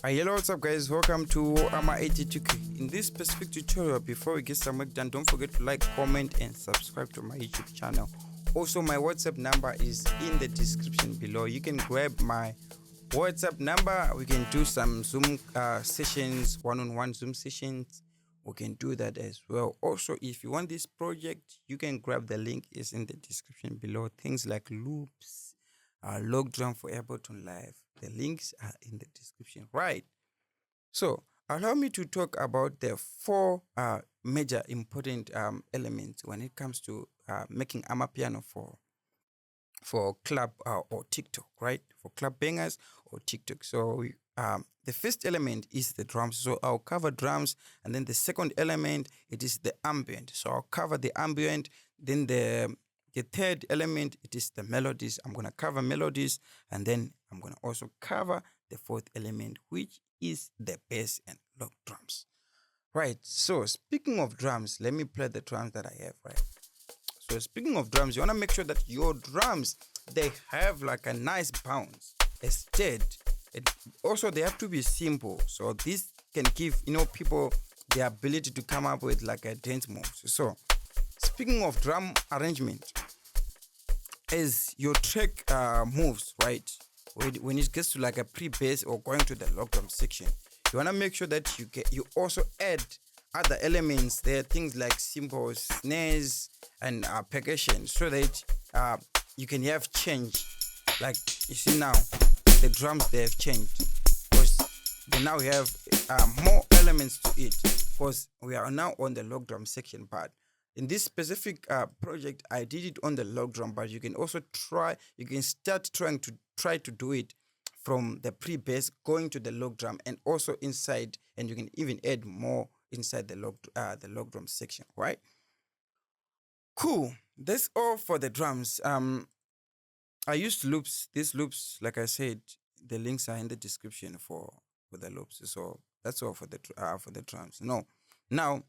Hello, what's up, guys? Welcome to Ama82K. In this specific tutorial, before we get some work done, don't forget to like, comment, and subscribe to my YouTube channel. Also, my WhatsApp number is in the description below. You can grab my WhatsApp number. We can do some Zoom sessions, one-on-one Zoom sessions. We can do that as well. Also, if you want this project, you can grab the link is in the description below. Things like loops, log drum for Ableton Live. The links are in the description. Right. So allow me to talk about the four major important elements when it comes to making Amapiano for club or TikTok, right? For club bangers or TikTok. So the first element is the drums. So I'll cover drums, and then the second element it is the ambient. So I'll cover the ambient. Then the third element it is the melodies. I'm gonna cover melodies, and then I'm gonna also cover the fourth element, which is the bass and log drums. Right. So speaking of drums, let me play the drums that I have. Right. So speaking of drums, you want to make sure that your drums, they have like a nice bounce, a steady. Also, they have to be simple. So this can give, people the ability to come up with like a dance moves. So speaking of drum arrangement, as your track moves, right, when it gets to like a pre-bass or going to the log drum section, you want to make sure that you also add other elements there, things like cymbals, snares, and percussion, so that you can have change. Like you see now, the drums, they have changed because now we have more elements to it, because we are now on the log drum section part. In this specific project, I did it on the log drum, but you can also you can start trying to do it from the pre-bass going to the log drum, and also inside, and you can even add more inside the log drum section, right? Cool. That's all for the drums. I used loops. These loops, like I said, the links are in the description for the loops. So that's all for the drums. No, now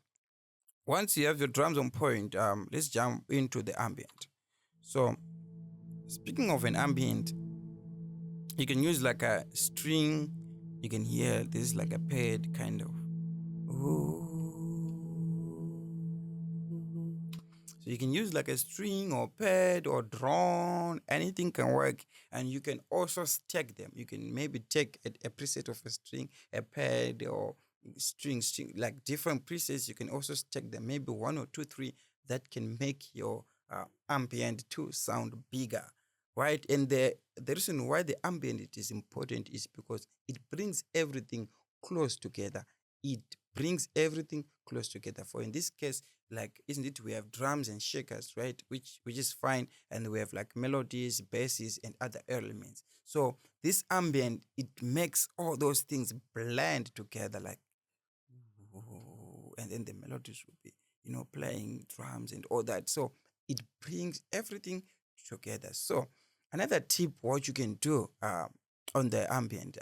once you have your drums on point, let's jump into the ambient. So speaking of an ambient, you can use like a string. You can hear this is like a pad kind of. Ooh. So you can use like a string or pad or drone, anything can work. And you can also stack them. You can maybe take a preset of a string, a pad, or string, like different presets. You can also stack them, maybe one or two, three, that can make your ambient to sound bigger, right? And the reason why the ambient it is important is because it brings everything close together. It brings everything close together. For in this case, like, isn't it, we have drums and shakers, right, which is fine, and we have like melodies, basses, and other elements. So this ambient, it makes all those things blend together, like, and then the melodies will be playing drums and all that. So it brings everything together. So another tip what you can do on the ambient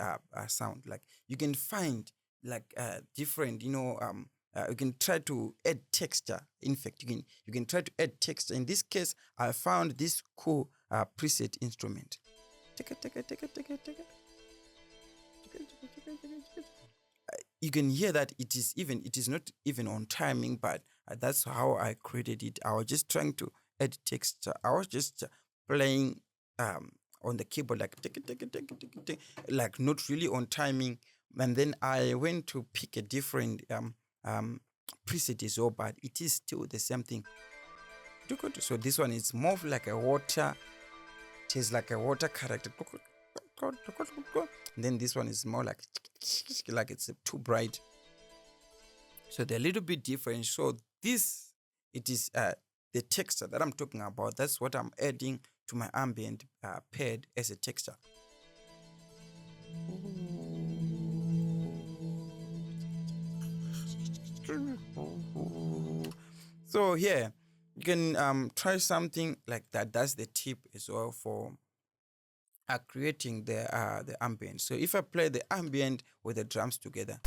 sound, like, you can find like different you can try to add texture. In fact, you can try to add texture. In this case, I found this cool preset instrument. You can hear that it is not even on timing, but that's how I created it. I was just trying to add texture. I was just playing on the keyboard, like not really on timing. And then I went to pick a different preset as well, but it is still the same thing. So this one is more like a water. It is like a water character. And then this one is more like it's too bright. So they're a little bit different. So this, it is the texture that I'm talking about. That's what I'm adding to my ambient pad as a texture. So here, you can try something like that. That's the tip as well for creating the ambient. So if I play the ambient with the drums together.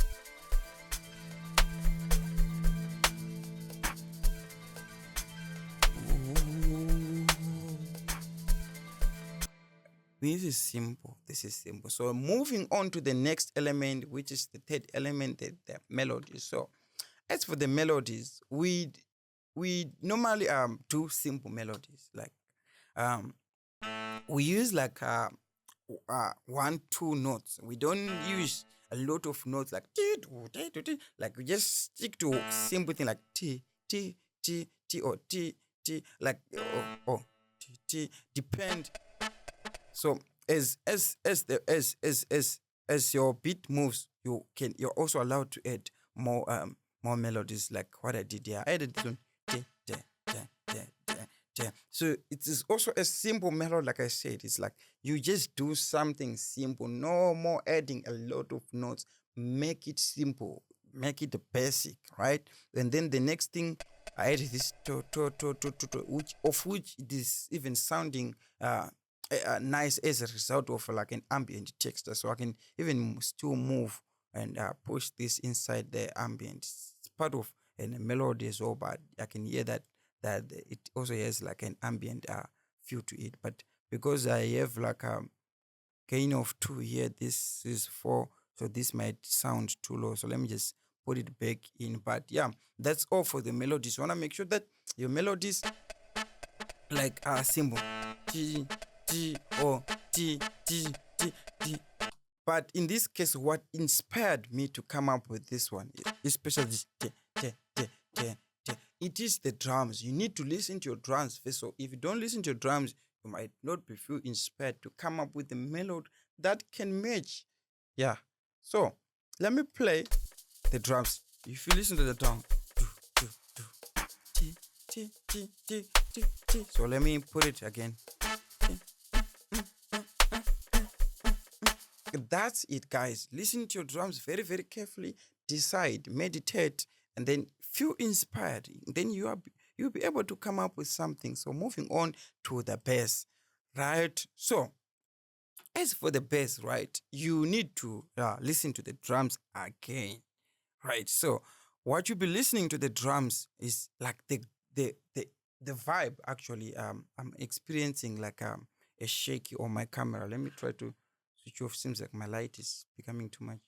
This is simple. This is simple. So moving on to the next element, which is the third element, the melodies. So as for the melodies, we normally do simple melodies like um we use like 1 2 notes. We don't use a lot of notes like like we just stick to simple thing like t or t like t depend. So as your beat moves, you're also allowed to add more melodies like what I did here. I added this one. Ti, ti, ti, ti, ti, ti. So it is also a simple melody, like I said. It's like you just do something simple, no more adding a lot of notes. Make it simple, make it basic, right? And then the next thing I added this to, which it is even sounding nice as a result of like an ambient texture. So I can even still move and push this inside the ambient. It's part of a melody as well, but I can hear that it also has like an ambient feel to it. But because I have like a gain of 2 here, this is 4, so this might sound too low. So let me just put it back in. But yeah, that's all for the melodies. You want to make sure that your melodies like are simple. G, G, or G, G, G, G. But in this case, what inspired me to come up with this one, especially this, it is the drums. You need to listen to your drums first. So if you don't listen to your drums, you might not be feel inspired to come up with a melody that can match. Yeah. So let me play the drums. If you listen to the drum, so let me put it again. That's it, guys. Listen to your drums very, very carefully. Decide, meditate, and then feel inspired. Then you'll be able to come up with something. So moving on to the bass, right? So as for the bass, right, you need to listen to the drums again, right? So what you'll be listening to the drums is like the vibe. Actually, I'm experiencing like a shaky on my camera. Let me try to switch off. Seems like my light is becoming too much.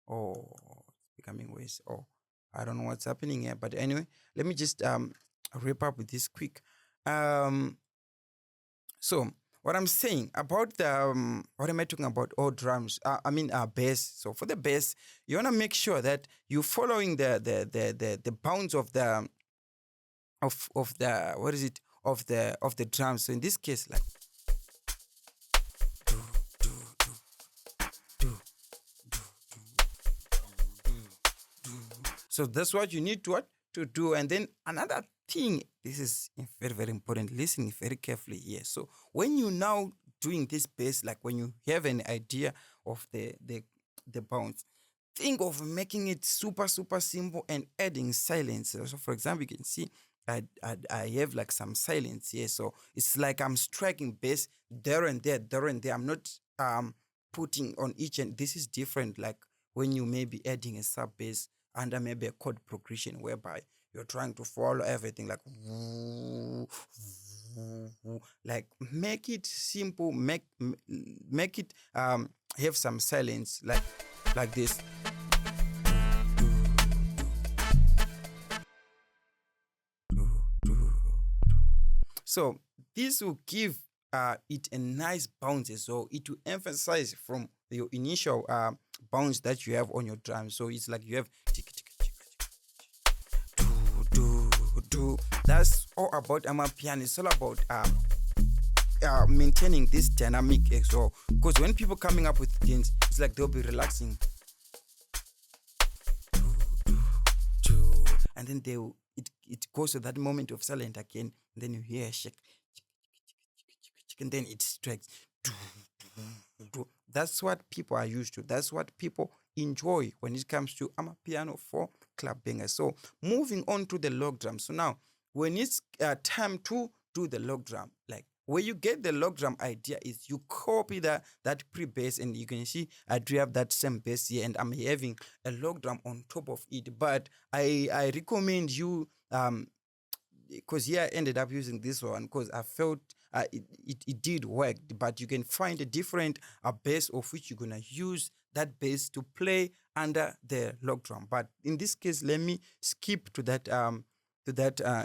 Oh, it's becoming worse. Oh, I don't know what's happening here. But anyway, let me just wrap up with this quick. So what I'm saying about the what am I talking about? All drums. I mean bass. So for the bass, you wanna make sure that you're following the bounds of the of the what is it of the drums. So in this case, like so that's what you need to what to do. And then another thing, this is very, very important. Listen very carefully here. So when you now doing this bass, like when you have an idea of the bounce, think of making it super, super simple and adding silence. So for example, you can see I have like some silence here. So it's like I'm striking bass there and there, there and there. I'm not putting on each, and this is different. Like when you may be adding a sub bass under maybe a chord progression whereby you're trying to follow everything like make it simple, make it have some silence like this. So this will give it a nice bounce as well. It will emphasize from your initial bounce that you have on your drum. So it's like you have that's all about Amapiano. It's all about maintaining this dynamic as well. Because when people coming up with things, it's like they'll be relaxing. And then it goes to that moment of silence again. And then you hear a shake. And then it strikes. That's what people are used to. That's what people enjoy when it comes to Amapiano for club bangers. So moving on to the log drum. So now when it's time to do the log drum, like where you get the log drum idea is you copy that pre-bass, and you can see I do have that same bass here and I'm having a log drum on top of it. But I recommend you because here I ended up using this one because I felt it did work. But you can find a different bass of which you're gonna use that bass to play under the log drum. But in this case, let me skip to that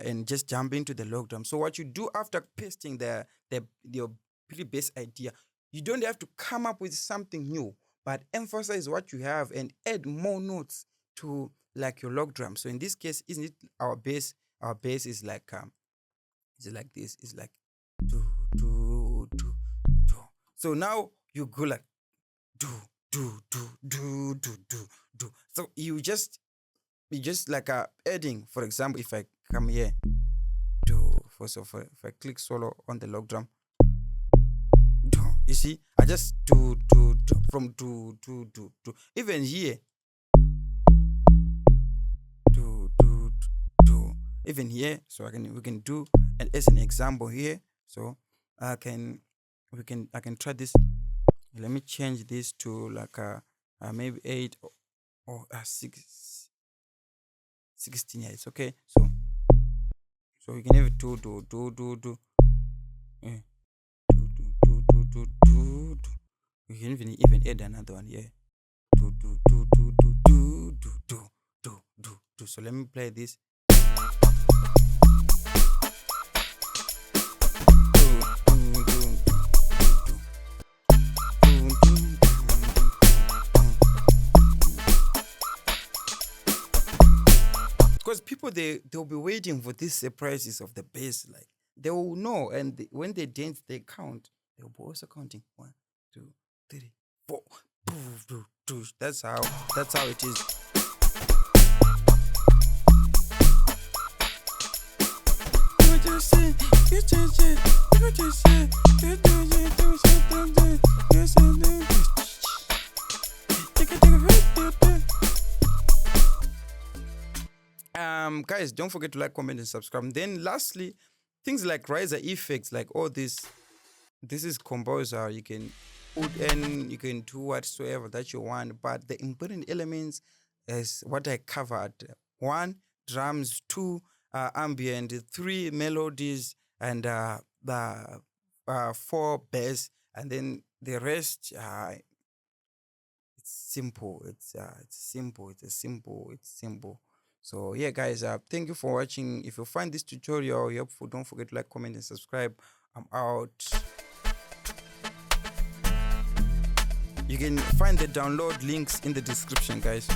and just jump into the log drum. So what you do after pasting your pre-bass idea, you don't have to come up with something new, but emphasize what you have and add more notes to like your log drum. So in this case, isn't it our bass? Our bass is like this. It's like do do do do. So now you go like do do do do do do do. So you just like adding. For example, if I come here, do if I click solo on the log drum, do, you see, I just do from do. Even here, do. Even here, so we can do, and as an example here, so I can try this. Let me change this to like maybe 8 or 6. 16, yeah, it's okay. So you can have it do. Yeah. Do. You can even add another one here. Do. So let me play this. Because people they'll be waiting for these surprises of the bass, like they will know, and when they dance they count. They'll be also counting 1, 2, 3, 4. That's how it is. Guys, don't forget to like, comment, and subscribe. And then lastly, things like riser effects, like all this is composer. You can put in, you can do whatsoever that you want, but the important elements is what I covered: 1, drums; 2, ambient; 3, melodies; and the 4, bass, and then the rest. It's simple. It's simple. So yeah, guys, thank you for watching. If you find this tutorial helpful, don't forget to like, comment, and subscribe. I'm out. You can find the download links in the description, guys.